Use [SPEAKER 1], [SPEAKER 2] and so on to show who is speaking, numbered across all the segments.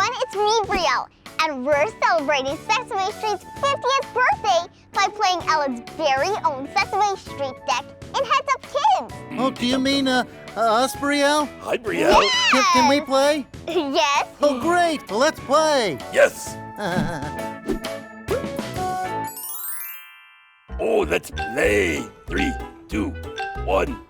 [SPEAKER 1] everyone, it's me, Brielle, and we're celebrating Sesame Street's 50th birthday by playing Ellen's very own Sesame Street deck in Heads Up Kids.
[SPEAKER 2] Oh, do you mean us, Brielle?
[SPEAKER 3] Hi, Brielle.
[SPEAKER 1] Yes.
[SPEAKER 2] Can we play?
[SPEAKER 1] Yes.
[SPEAKER 2] Oh, great. Well, let's play.
[SPEAKER 3] Yes. Oh, let's play. 3, 2, 1.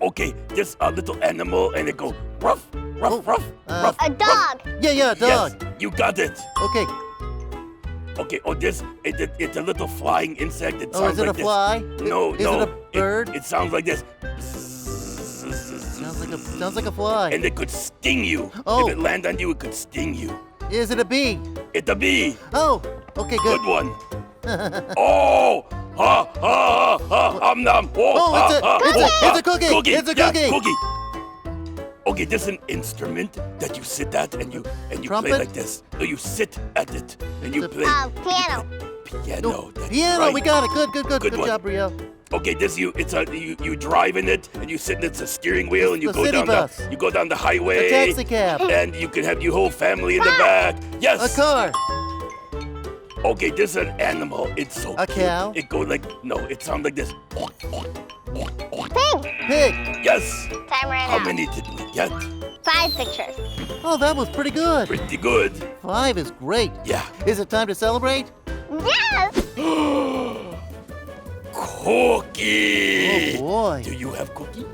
[SPEAKER 3] Okay, there's a little animal and it goes ruff, ruff, ruff, ruff.
[SPEAKER 1] A dog.
[SPEAKER 2] Yeah, a dog.
[SPEAKER 3] Yes, you got it.
[SPEAKER 2] Okay.
[SPEAKER 3] Okay, it's a little flying insect. It
[SPEAKER 2] Oh,
[SPEAKER 3] sounds
[SPEAKER 2] is it
[SPEAKER 3] like
[SPEAKER 2] a fly?
[SPEAKER 3] No,
[SPEAKER 2] Is
[SPEAKER 3] no.
[SPEAKER 2] it a bird?
[SPEAKER 3] It sounds like this.
[SPEAKER 2] Sounds like a fly.
[SPEAKER 3] And it could sting you.
[SPEAKER 2] Oh.
[SPEAKER 3] If it lands on you, it could sting you.
[SPEAKER 2] Is it a bee?
[SPEAKER 3] It's a bee.
[SPEAKER 2] Oh, okay, good.
[SPEAKER 3] Good one. Oh! Ha ha ha! Nom!
[SPEAKER 2] Oh, it's a cookie.
[SPEAKER 3] Cookie.
[SPEAKER 2] It's a
[SPEAKER 3] Yeah,
[SPEAKER 2] cookie.
[SPEAKER 3] cookie. Okay, there's an instrument that you sit at and you play
[SPEAKER 2] Trumpet?
[SPEAKER 3] like this. No, you sit at it and you
[SPEAKER 2] It's a-
[SPEAKER 3] play.
[SPEAKER 1] Piano.
[SPEAKER 3] Piano. That's
[SPEAKER 2] Piano,
[SPEAKER 3] right.
[SPEAKER 2] we got it. Good
[SPEAKER 3] Good one.
[SPEAKER 2] job, Brielle.
[SPEAKER 3] Okay, you drive in it and you sit in it's a steering wheel and you
[SPEAKER 2] The
[SPEAKER 3] go
[SPEAKER 2] city
[SPEAKER 3] down
[SPEAKER 2] bus.
[SPEAKER 3] the highway.
[SPEAKER 2] A taxi cab.
[SPEAKER 3] And you can have your whole family in the back. Yes.
[SPEAKER 2] A car.
[SPEAKER 3] Okay, this is an animal. It's so
[SPEAKER 2] A
[SPEAKER 3] cute.
[SPEAKER 2] cow?
[SPEAKER 3] It goes like it sounds like this.
[SPEAKER 1] Pig.
[SPEAKER 2] Pig.
[SPEAKER 3] Yes.
[SPEAKER 1] Time ran
[SPEAKER 3] How
[SPEAKER 1] out.
[SPEAKER 3] many did we get?
[SPEAKER 1] 5 pictures.
[SPEAKER 2] Oh, that was pretty good.
[SPEAKER 3] Pretty good.
[SPEAKER 2] 5 is great.
[SPEAKER 3] Yeah.
[SPEAKER 2] Is it time to celebrate?
[SPEAKER 1] Yes.
[SPEAKER 3] Cookie.
[SPEAKER 2] Oh, boy.
[SPEAKER 3] Do you have cookie?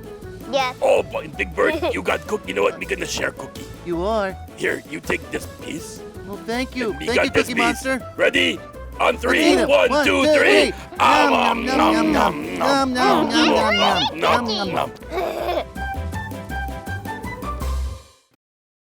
[SPEAKER 1] Yes.
[SPEAKER 3] Oh, boy, Big Bird, you got cookie. You know what? We're gonna share cookie.
[SPEAKER 2] You are.
[SPEAKER 3] Here, you take this piece.
[SPEAKER 2] Well, thank you.
[SPEAKER 3] and we
[SPEAKER 2] Thank
[SPEAKER 3] got
[SPEAKER 2] you,
[SPEAKER 3] this
[SPEAKER 2] Cookie
[SPEAKER 3] piece.
[SPEAKER 2] Monster.
[SPEAKER 3] Ready? On 3.
[SPEAKER 2] Let's eat it.
[SPEAKER 3] 1, 2, 3.
[SPEAKER 2] Nom, nom, nom, nom, nom, nom, nom, nom, nom, nom, nom.